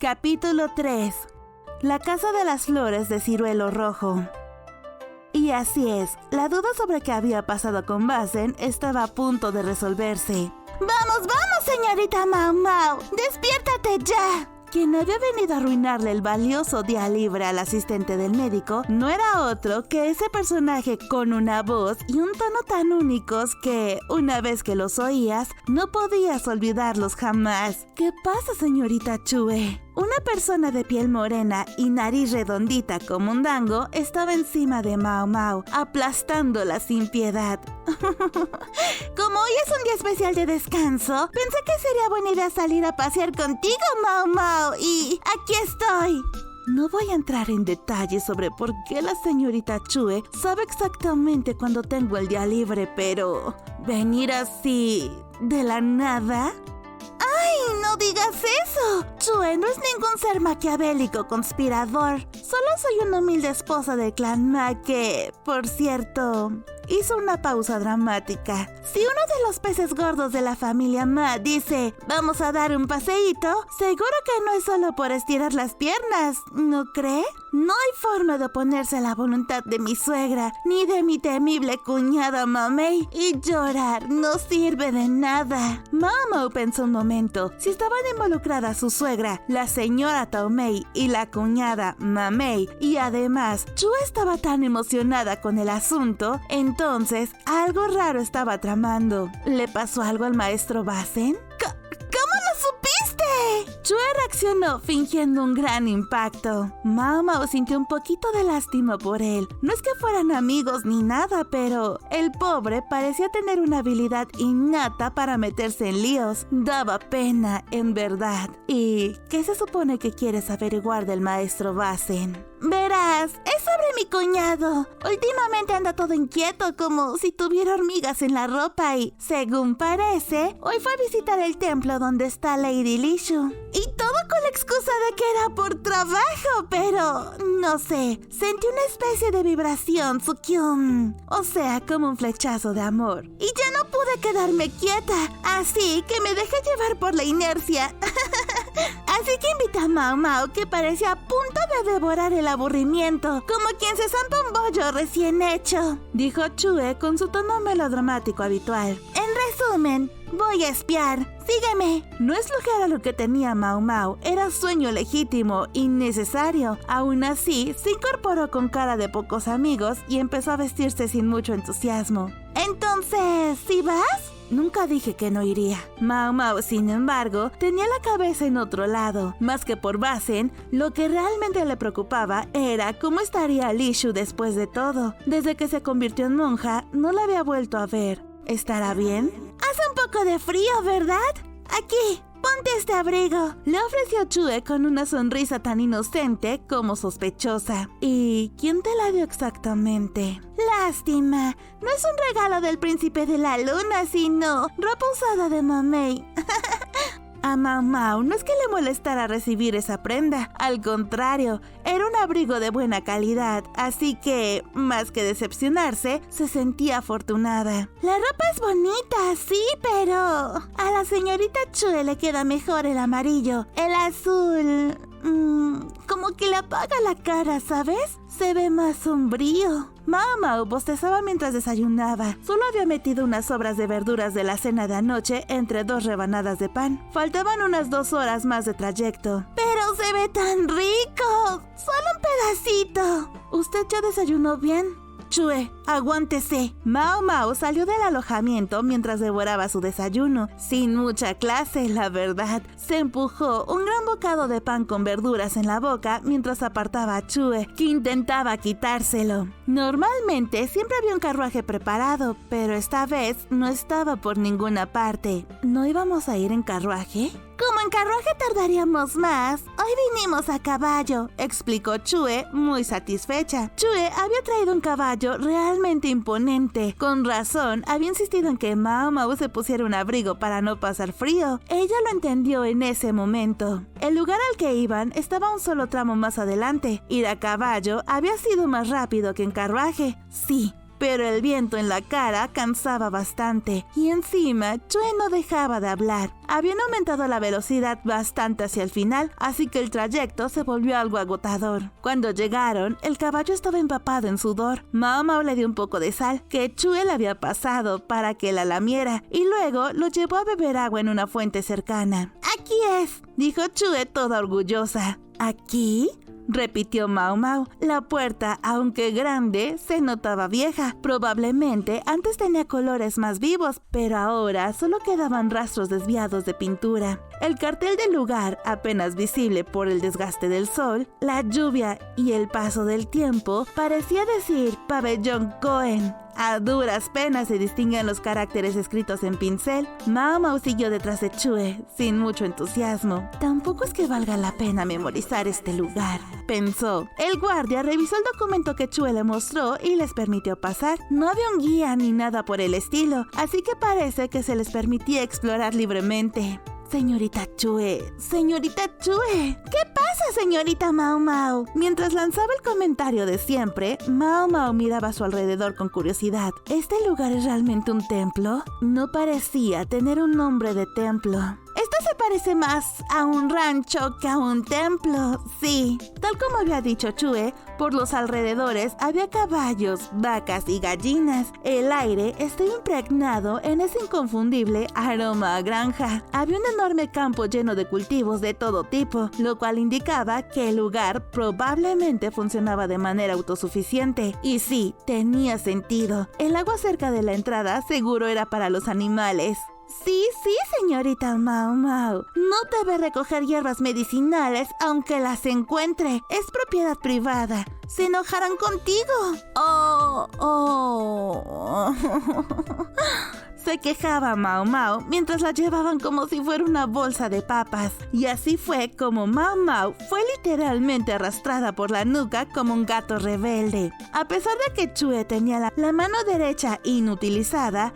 Capítulo 3. La casa de las flores de ciruelo rojo. Y así es, la duda sobre qué había pasado con Basen estaba a punto de resolverse. ¡Vamos, señorita Mau Mau! ¡Despiértate ya! Quien había venido a arruinarle el valioso día libre al asistente del médico no era otro que ese personaje con una voz y un tono tan únicos que, una vez que los oías, no podías olvidarlos jamás. ¿Qué pasa, señorita Chue? Una persona de piel morena y nariz redondita como un dango estaba encima de Mau Mau, aplastándola sin piedad. Como hoy es un día especial de descanso, pensé que sería buena idea salir a pasear contigo, Mau Mau, y aquí estoy. No voy a entrar en detalles sobre por qué la señorita Chue sabe exactamente cuándo tengo el día libre, pero ¿venir así de la nada? ¡Ay, no digas eso! Chue no es ningún ser maquiavélico conspirador. Solo soy una humilde esposa del clan Ma que, por cierto, hizo una pausa dramática. Si uno de los peces gordos de la familia Ma dice, vamos a dar un paseíto, seguro que no es solo por estirar las piernas, ¿no cree? No hay forma de oponerse a la voluntad de mi suegra, ni de mi temible cuñada Mamei, y llorar no sirve de nada. Mau pensó un momento. Si estaban involucradas su suegra, la señora Taomei y la cuñada Mamei, y además Chue estaba tan emocionada con el asunto, entonces algo raro estaba tramando. ¿Le pasó algo al maestro Basen? ¿Cómo lo supiste? Chue reaccionó fingiendo un gran impacto. Mau sintió un poquito de lástima por él. No es que fueran amigos ni nada, pero el pobre parecía tener una habilidad innata para meterse en líos. Daba pena, en verdad. ¿Y qué se supone que quieres averiguar del maestro Basen? Verás, es sobre mi cuñado. Últimamente anda todo inquieto, como si tuviera hormigas en la ropa y, según parece, hoy fue a visitar el templo donde está Lady Lishu. Y todo con la excusa de que era por trabajo, pero no sé, sentí una especie de vibración, Tsukyun. O sea, como un flechazo de amor. Y ya no pude quedarme quieta, así que me dejé llevar por la inercia. Así que invité a Mau, que parecía a punto de devorar el aburrimiento, como quien se zampa un bollo recién hecho, dijo Chue con su tono melodramático habitual. En resumen, voy a espiar. Sígueme. No es flojera lo que tenía Mau, era sueño legítimo y necesario. Aún así, se incorporó con cara de pocos amigos y empezó a vestirse sin mucho entusiasmo. Entonces, ¿sí vas? Nunca dije que no iría. Mau, sin embargo, tenía la cabeza en otro lado. Más que por Basen, lo que realmente le preocupaba era cómo estaría Lishu después de todo. Desde que se convirtió en monja, no la había vuelto a ver. ¿Estará bien? Hace un poco de frío, ¿verdad? Aquí, ponte este abrigo. Le ofreció Chue con una sonrisa tan inocente como sospechosa. ¿Y quién te la dio exactamente? Lástima, no es un regalo del príncipe de la luna, sino ropa usada de Mamei. A Mau no es que le molestara recibir esa prenda, al contrario, era un abrigo de buena calidad, así que, más que decepcionarse, se sentía afortunada. La ropa es bonita, sí, pero a la señorita Chue le queda mejor el amarillo. El azul, como que le apaga la cara, ¿sabes? Se ve más sombrío. Mau bostezaba mientras desayunaba. Solo había metido unas sobras de verduras de la cena de anoche entre 2 rebanadas de pan. Faltaban unas 2 horas más de trayecto. ¡Pero se ve tan rico! ¡Solo un pedacito! ¿Usted ya desayunó bien? Chue, aguántese. Mau salió del alojamiento mientras devoraba su desayuno. Sin mucha clase, la verdad. Se empujó un gran bocado de pan con verduras en la boca mientras apartaba a Chue, que intentaba quitárselo. Normalmente siempre había un carruaje preparado, pero esta vez no estaba por ninguna parte. ¿No íbamos a ir en carruaje? Como en carruaje tardaríamos más, hoy vinimos a caballo, explicó Chue muy satisfecha. Chue había traído un caballo realmente imponente. Con razón, había insistido en que Mau se pusiera un abrigo para no pasar frío. Ella lo entendió en ese momento. El lugar al que iban estaba un solo tramo más adelante. Ir a caballo había sido más rápido que en carruaje. Sí, pero el viento en la cara cansaba bastante y encima Chue no dejaba de hablar. Habían aumentado la velocidad bastante hacia el final, así que el trayecto se volvió algo agotador. Cuando llegaron, el caballo estaba empapado en sudor. Mao Mao le dio un poco de sal que Chue le había pasado para que la lamiera y luego lo llevó a beber agua en una fuente cercana. «Aquí es», dijo Chue toda orgullosa. «¿Aquí?», repitió Mao Mao. La puerta, aunque grande, se notaba vieja. Probablemente antes tenía colores más vivos, pero ahora solo quedaban rastros desviados de pintura. El cartel del lugar, apenas visible por el desgaste del sol, la lluvia y el paso del tiempo, parecía decir Pabellón Cohen. A duras penas se distinguen los caracteres escritos en pincel. Mao Mao siguió detrás de Chue, sin mucho entusiasmo. «Tampoco es que valga la pena memorizar este lugar», pensó. El guardia revisó el documento que Chue le mostró y les permitió pasar. No había un guía ni nada por el estilo, así que parece que se les permitía explorar libremente. «Señorita Chue, señorita Chue, ¿qué pasa, señorita Mao Mao?». Mientras lanzaba el comentario de siempre, Mao Mao miraba a su alrededor con curiosidad. ¿Este lugar es realmente un templo? No parecía tener un nombre de templo. «Esto se parece más a un rancho que a un templo, sí». Tal como había dicho Chue, por los alrededores había caballos, vacas y gallinas. El aire estaba impregnado en ese inconfundible aroma a granja. Había un enorme campo lleno de cultivos de todo tipo, lo cual indicaba que el lugar probablemente funcionaba de manera autosuficiente. Y sí, tenía sentido. El agua cerca de la entrada seguro era para los animales. «Sí, señorita Mao Mao. No debe recoger hierbas medicinales aunque las encuentre. Es propiedad privada. Se enojarán contigo». «Oh». Se quejaba Mao Mao mientras la llevaban como si fuera una bolsa de papas. Y así fue como Mao Mao fue literalmente arrastrada por la nuca como un gato rebelde. A pesar de que Chue tenía la mano derecha inutilizada,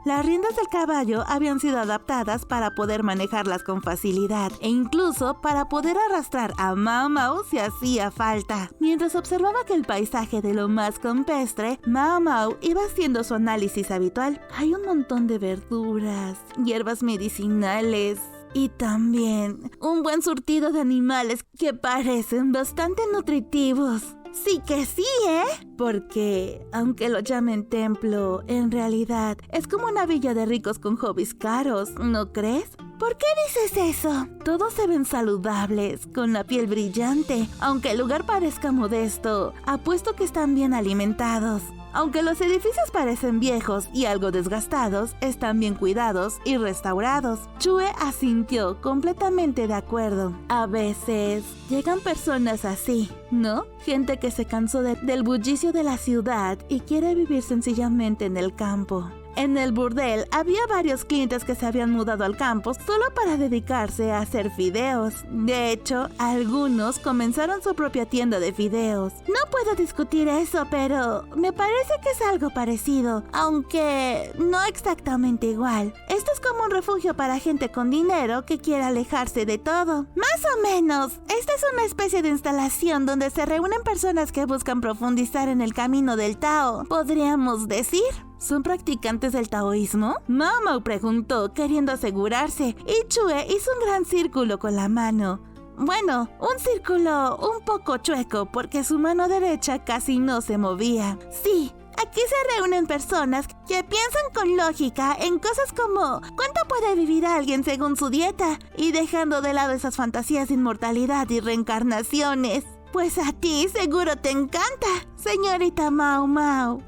las riendas del caballo habían sido adaptadas para poder manejarlas con facilidad e incluso para poder arrastrar a Mao Mao si hacía falta. Mientras observaba aquel paisaje de lo más campestre, Mao Mao iba haciendo su análisis habitual. Hay un montón de verduras, hierbas medicinales y también un buen surtido de animales que parecen bastante nutritivos. Sí que sí, ¿eh? Porque, aunque lo llamen templo, en realidad es como una villa de ricos con hobbies caros, ¿no crees? ¿Por qué dices eso? Todos se ven saludables, con la piel brillante. Aunque el lugar parezca modesto, apuesto que están bien alimentados. Aunque los edificios parecen viejos y algo desgastados, están bien cuidados y restaurados. Chue asintió completamente de acuerdo. A veces llegan personas así, ¿no? Gente que se cansó del bullicio de la ciudad y quiere vivir sencillamente en el campo. En el burdel había varios clientes que se habían mudado al campo solo para dedicarse a hacer fideos. De hecho, algunos comenzaron su propia tienda de fideos. No puedo discutir eso, pero me parece que es algo parecido, aunque no exactamente igual. Esto es como un refugio para gente con dinero que quiere alejarse de todo. Más o menos, esta es una especie de instalación donde se reúnen personas que buscan profundizar en el camino del Tao, podríamos decir. ¿Son practicantes del taoísmo?, Mao Mao preguntó, queriendo asegurarse, y Chue hizo un gran círculo con la mano. Bueno, un círculo un poco chueco porque su mano derecha casi no se movía. Sí, aquí se reúnen personas que piensan con lógica en cosas como ¿cuánto puede vivir alguien según su dieta? Y dejando de lado esas fantasías de inmortalidad y reencarnaciones. Pues a ti seguro te encanta, señorita Mao Mao.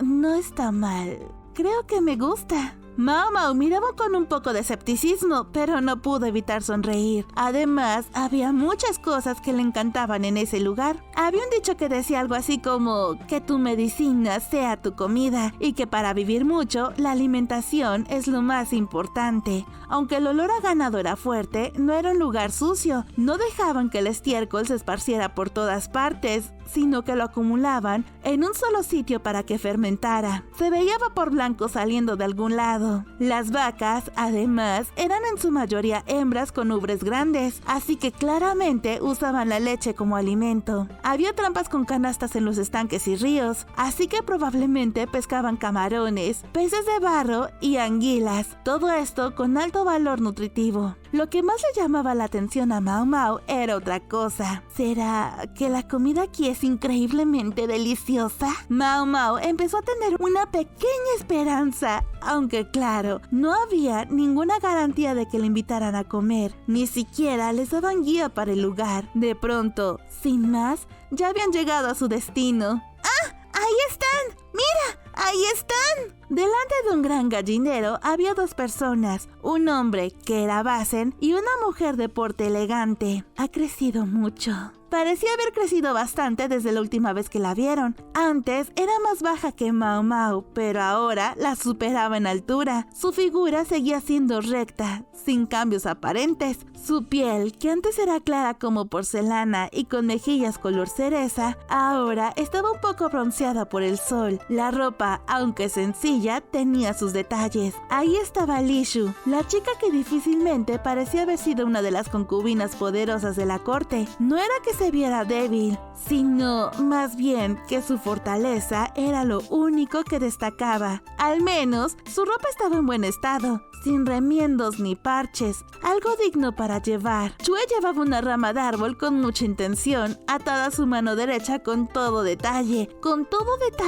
No está mal. Creo que me gusta. Mao Mao miraba con un poco de escepticismo, pero no pudo evitar sonreír. Además, había muchas cosas que le encantaban en ese lugar. Había un dicho que decía algo así como que tu medicina sea tu comida y que para vivir mucho, la alimentación es lo más importante. Aunque el olor a ganado era fuerte, no era un lugar sucio. No dejaban que el estiércol se esparciera por todas partes. sino que lo acumulaban en un solo sitio para que fermentara. Se veía vapor blanco saliendo de algún lado. Las vacas, además, eran en su mayoría hembras con ubres grandes, así que claramente usaban la leche como alimento. Había trampas con canastas en los estanques y ríos, así que probablemente pescaban camarones, peces de barro y anguilas, todo esto con alto valor nutritivo. Lo que más le llamaba la atención a Mao Mao era otra cosa. ¿Será que la comida aquí es increíblemente deliciosa? Mao Mao empezó a tener una pequeña esperanza, aunque claro, no había ninguna garantía de que le invitaran a comer, ni siquiera les daban guía para el lugar. De pronto, sin más, ya habían llegado a su destino. ¡Ah! ¡Ahí están! ¡Mira! ¡Ahí están! Delante de un gran gallinero había dos personas, un hombre, que era Basen, y una mujer de porte elegante. Ha crecido mucho. Parecía haber crecido bastante desde la última vez que la vieron. Antes era más baja que Mao Mao, pero ahora la superaba en altura. Su figura seguía siendo recta, sin cambios aparentes. Su piel, que antes era clara como porcelana y con mejillas color cereza, ahora estaba un poco bronceada por el sol. La ropa, aunque sencilla, tenía sus detalles. Ahí estaba Li Shu, la chica que difícilmente parecía haber sido una de las concubinas poderosas de la corte. No era que se viera débil, sino más bien que su fortaleza era lo único que destacaba. Al menos, su ropa estaba en buen estado, sin remiendos ni parches, algo digno para llevar. Chue llevaba una rama de árbol con mucha intención, atada a su mano derecha con todo detalle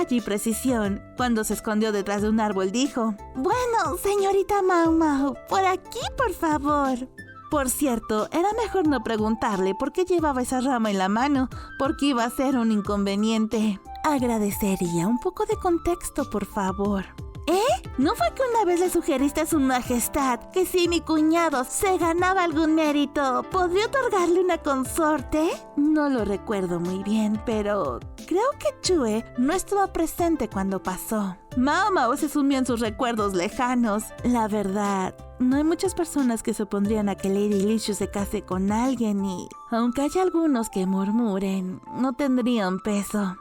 y precisión. Cuando se escondió detrás de un árbol dijo: «Bueno, señorita Mao Mao, por aquí, por favor». Por cierto, era mejor no preguntarle por qué llevaba esa rama en la mano, porque iba a ser un inconveniente. Agradecería un poco de contexto, por favor. ¿No fue que una vez le sugeriste a su majestad que si mi cuñado se ganaba algún mérito, podría otorgarle una consorte? No lo recuerdo muy bien, pero creo que Chue no estaba presente cuando pasó. Mao Mao se sumió en sus recuerdos lejanos. La verdad, no hay muchas personas que se opondrían a que Lady Li Shu se case con alguien y, aunque haya algunos que murmuren, no tendrían peso.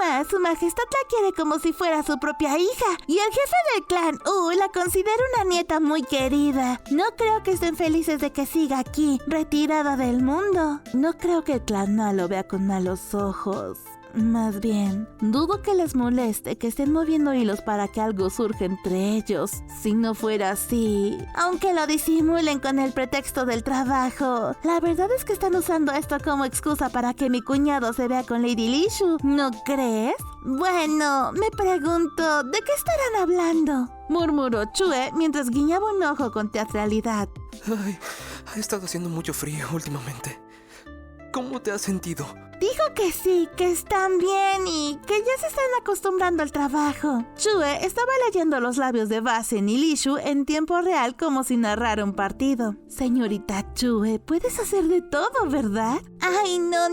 Además, su majestad la quiere como si fuera su propia hija, y el jefe del clan la considera una nieta muy querida. No creo que estén felices de que siga aquí, retirada del mundo. No creo que el clan Ma lo vea con malos ojos. Más bien, dudo que les moleste que estén moviendo hilos para que algo surja entre ellos. Si no fuera así, aunque lo disimulen con el pretexto del trabajo, la verdad es que están usando esto como excusa para que mi cuñado se vea con Lady Li Shu, ¿no crees? Bueno, me pregunto, ¿de qué estarán hablando?, murmuró Chue mientras guiñaba un ojo con teatralidad. Ay, ha estado haciendo mucho frío últimamente. ¿Cómo te has sentido? Dijo que sí, que están bien y que ya se están acostumbrando al trabajo. Chue estaba leyendo los labios de Basen y Li Shu en tiempo real como si narrara un partido. Señorita Chue, puedes hacer de todo, ¿verdad? ¡Ay, no!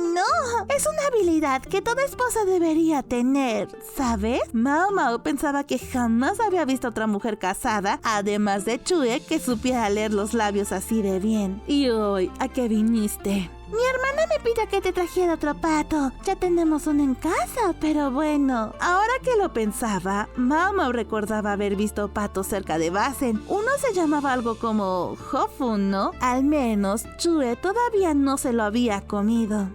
Es una habilidad que toda esposa debería tener, ¿sabes? Mao Mao pensaba que jamás había visto a otra mujer casada, además de Chue, que supiera leer los labios así de bien. ¿Y hoy a qué viniste? Mi hermana me pide que te trajera otro pato. Ya tenemos uno en casa, pero bueno. Ahora que lo pensaba, Mao Mao recordaba haber visto patos cerca de Basen. Uno se llamaba algo como Hofun, ¿no? Al menos Chue todavía no se lo había comido.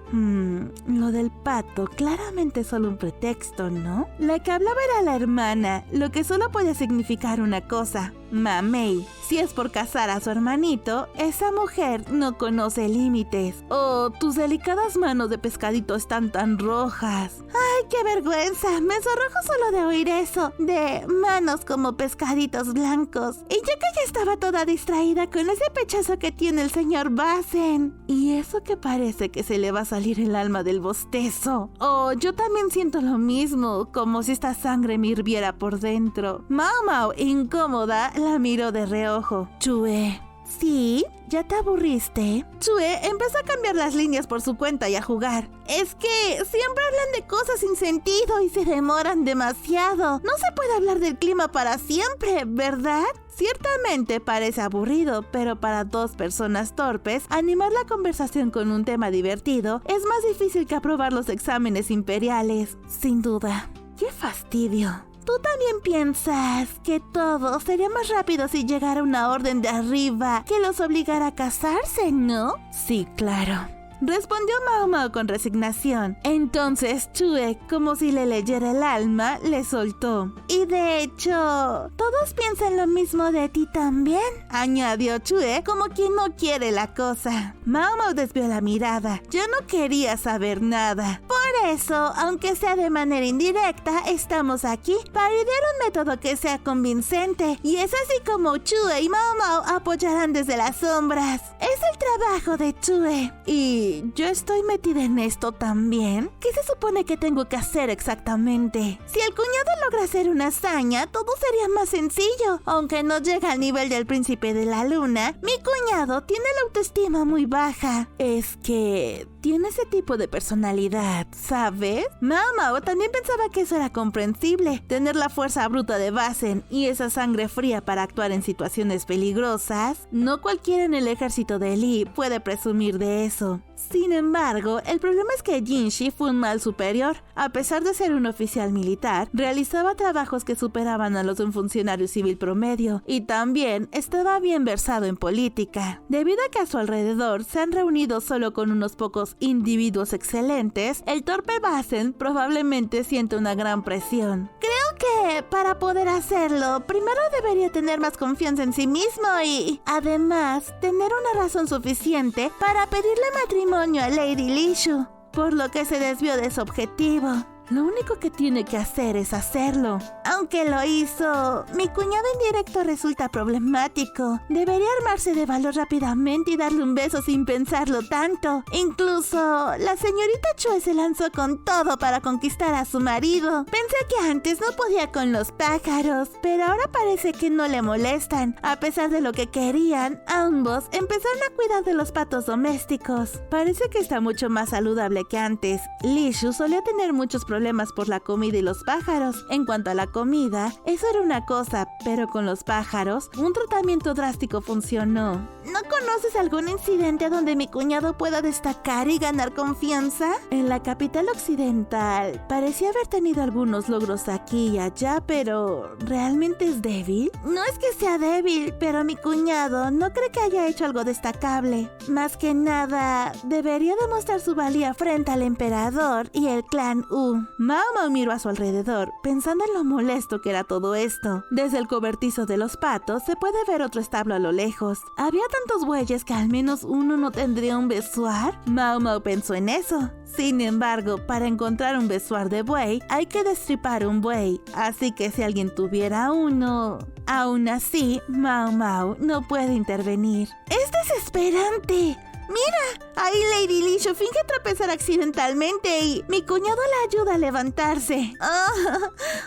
Lo del pato claramente es solo un pretexto, ¿no? La que hablaba era la hermana, lo que solo podía significar una cosa: mamey. Si es por casar a su hermanito, esa mujer no conoce límites. Oh, tus delicadas manos de pescadito están tan rojas. ¡Ay, qué vergüenza! Me sonrojo solo de oír eso. De manos como pescaditos blancos. Y yo que ya estaba toda distraída con ese pechazo que tiene el señor Basen. Y eso que parece que se le va a salir el alma del bostezo. Oh, yo también siento lo mismo, como si esta sangre me hirviera por dentro. Mao Mao, incómoda, la miró de reojo. Chue, ¿Sí? ¿Ya te aburriste? Chue empezó a cambiar las líneas por su cuenta y a jugar. Es que siempre hablan de cosas sin sentido y se demoran demasiado. No se puede hablar del clima para siempre, ¿verdad? Ciertamente parece aburrido, pero para dos personas torpes, animar la conversación con un tema divertido es más difícil que aprobar los exámenes imperiales, sin duda. ¡Qué fastidio! ¿Tú también piensas que todo sería más rápido si llegara una orden de arriba que los obligara a casarse, no? Sí, claro. Respondió Mao Mao con resignación. Entonces Chue, como si le leyera el alma, le soltó. Y de hecho, todos piensan lo mismo de ti también, añadió Chue, como quien no quiere la cosa. Mao Mao desvió la mirada. Yo no quería saber nada. Por eso, aunque sea de manera indirecta, estamos aquí para idear un método que sea convincente. Y es así como Chue y Mao Mao apoyarán desde las sombras. Es el trabajo de Chue. Y yo estoy metida en esto también. ¿Qué se supone que tengo que hacer exactamente? Si el cuñado logra hacer una hazaña, todo sería más sencillo. Aunque no llega al nivel del príncipe de la luna, mi cuñado tiene la autoestima muy baja. Es que tiene ese tipo de personalidad, ¿sabes? Mao Mao también pensaba que eso era comprensible. Tener la fuerza bruta de Basen y esa sangre fría para actuar en situaciones peligrosas, no cualquiera en el ejército de Li puede presumir de eso. Sin embargo, el problema es que Jinshi fue un mal superior. A pesar de ser un oficial militar, realizaba trabajos que superaban a los de un funcionario civil promedio y también estaba bien versado en política. Debido a que a su alrededor se han reunido solo con unos pocos individuos excelentes, el torpe Basen probablemente siente una gran presión. Creo que para poder hacerlo, primero debería tener más confianza en sí mismo y, además, tener una razón suficiente para pedirle matrimonio a Lady Li Shu, por lo que se desvió de su objetivo. Lo único que tiene que hacer es hacerlo. Aunque lo hizo, mi cuñado indirecto resulta problemático. Debería armarse de valor rápidamente y darle un beso sin pensarlo tanto. Incluso, la señorita Chue se lanzó con todo para conquistar a su marido. Pensé que antes no podía con los pájaros, pero ahora parece que no le molestan. A pesar de lo que querían, ambos empezaron a cuidar de los patos domésticos. Parece que está mucho más saludable que antes. Li Shu solía tener muchos problemas por la comida y los pájaros. En cuanto a la comida, eso era una cosa, pero con los pájaros, un tratamiento drástico funcionó. ¿No conoces algún incidente donde mi cuñado pueda destacar y ganar confianza? En la capital occidental, parecía haber tenido algunos logros aquí y allá, pero ¿realmente es débil? No es que sea débil, pero mi cuñado no cree que haya hecho algo destacable. Más que nada, debería demostrar su valía frente al emperador y el clan U. Mao Mao miró a su alrededor, pensando en lo molesto que era todo esto. Desde el cobertizo de los patos se puede ver otro establo a lo lejos. ¿Había tantos bueyes que al menos uno no tendría un besuar? Mao Mao pensó en eso. Sin embargo, para encontrar un besuar de buey, hay que destripar un buey. Así que si alguien tuviera uno... Aún así, Mao Mao no puede intervenir. ¡Es desesperante! ¡Mira! Ahí Lady Li Shu finge tropezar accidentalmente y mi cuñado la ayuda a levantarse.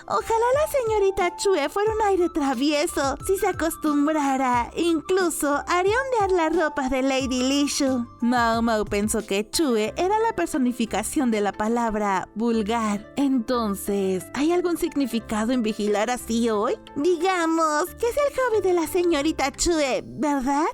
Ojalá la señorita Chue fuera un aire travieso. Si se acostumbrara, incluso haría ondear la ropa de Lady Li Shu. Mao Mao pensó que Chue era la personificación de la palabra vulgar. Entonces, ¿hay algún significado en vigilar así hoy? Digamos que es el hobby de la señorita Chue, ¿verdad?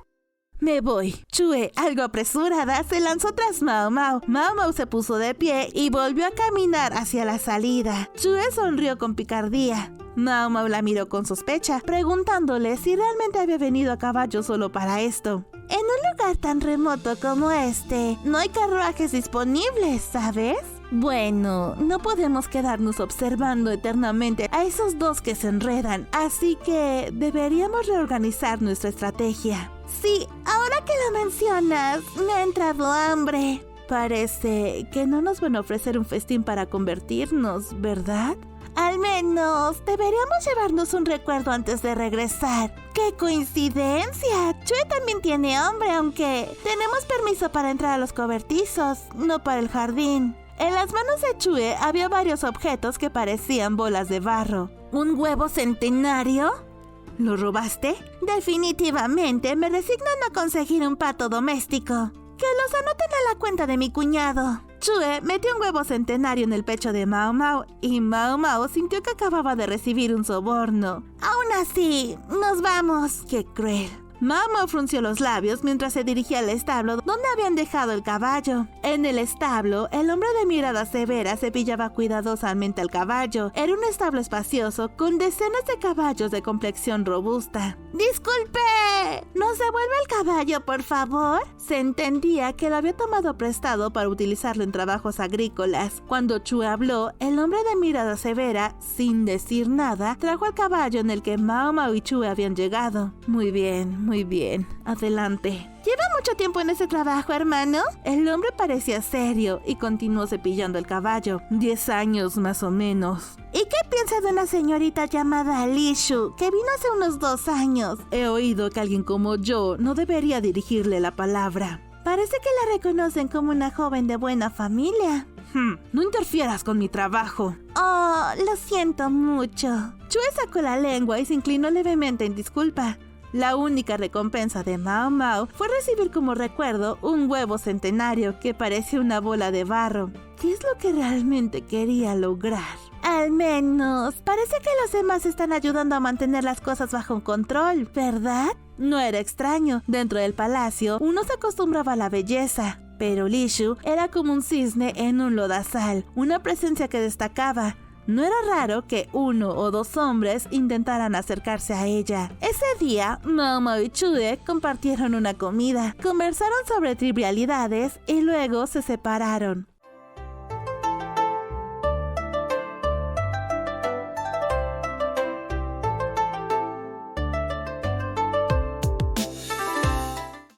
Me voy. Chue, algo apresurada, se lanzó tras Mao Mao. Mao Mao se puso de pie y volvió a caminar hacia la salida. Chue sonrió con picardía. Mao Mao la miró con sospecha, preguntándole si realmente había venido a caballo solo para esto. En un lugar tan remoto como este, no hay carruajes disponibles, ¿sabes? Bueno, no podemos quedarnos observando eternamente a esos dos que se enredan, así que deberíamos reorganizar nuestra estrategia. Sí, ahora que lo mencionas, me ha entrado hambre. Parece que no nos van a ofrecer un festín para convertirnos, ¿verdad? Al menos deberíamos llevarnos un recuerdo antes de regresar. ¡Qué coincidencia! Chue también tiene hambre, aunque tenemos permiso para entrar a los cobertizos, no para el jardín. En las manos de Chue había varios objetos que parecían bolas de barro. ¿Un huevo centenario? ¿Lo robaste? Definitivamente me resigno a no conseguir un pato doméstico. Que los anoten a la cuenta de mi cuñado. Chue metió un huevo centenario en el pecho de Mao Mao y Mao Mao sintió que acababa de recibir un soborno. Aún así, nos vamos. ¡Qué cruel! Mao Mao frunció los labios mientras se dirigía al establo donde habían dejado el caballo. En el establo, el hombre de mirada severa cepillaba cuidadosamente al caballo. Era un establo espacioso con decenas de caballos de complexión robusta. ¡Disculpe! ¿Nos devuelve el caballo, por favor? Se entendía que lo había tomado prestado para utilizarlo en trabajos agrícolas. Cuando Chue habló, el hombre de mirada severa, sin decir nada, trajo el caballo en el que Mao Mao y Chue habían llegado. Muy bien. Adelante. ¿Lleva mucho tiempo en ese trabajo, hermano? El hombre parecía serio y continuó cepillando el caballo. 10 años más o menos. ¿Y qué piensa de una señorita llamada Li Shu, que vino hace unos 2 años? He oído que alguien como yo no debería dirigirle la palabra. Parece que la reconocen como una joven de buena familia. No interfieras con mi trabajo. Oh, lo siento mucho. Chue sacó la lengua y se inclinó levemente en disculpa. La única recompensa de Mao Mao fue recibir como recuerdo un huevo centenario que parecía una bola de barro. ¿Qué es lo que realmente quería lograr? Al menos, parece que los demás están ayudando a mantener las cosas bajo control, ¿verdad? No era extraño. Dentro del palacio, uno se acostumbraba a la belleza. Pero Li Shu era como un cisne en un lodazal, una presencia que destacaba. No era raro que 1 o 2 hombres intentaran acercarse a ella. Ese día, Mao Mao y Chue compartieron una comida, conversaron sobre trivialidades y luego se separaron.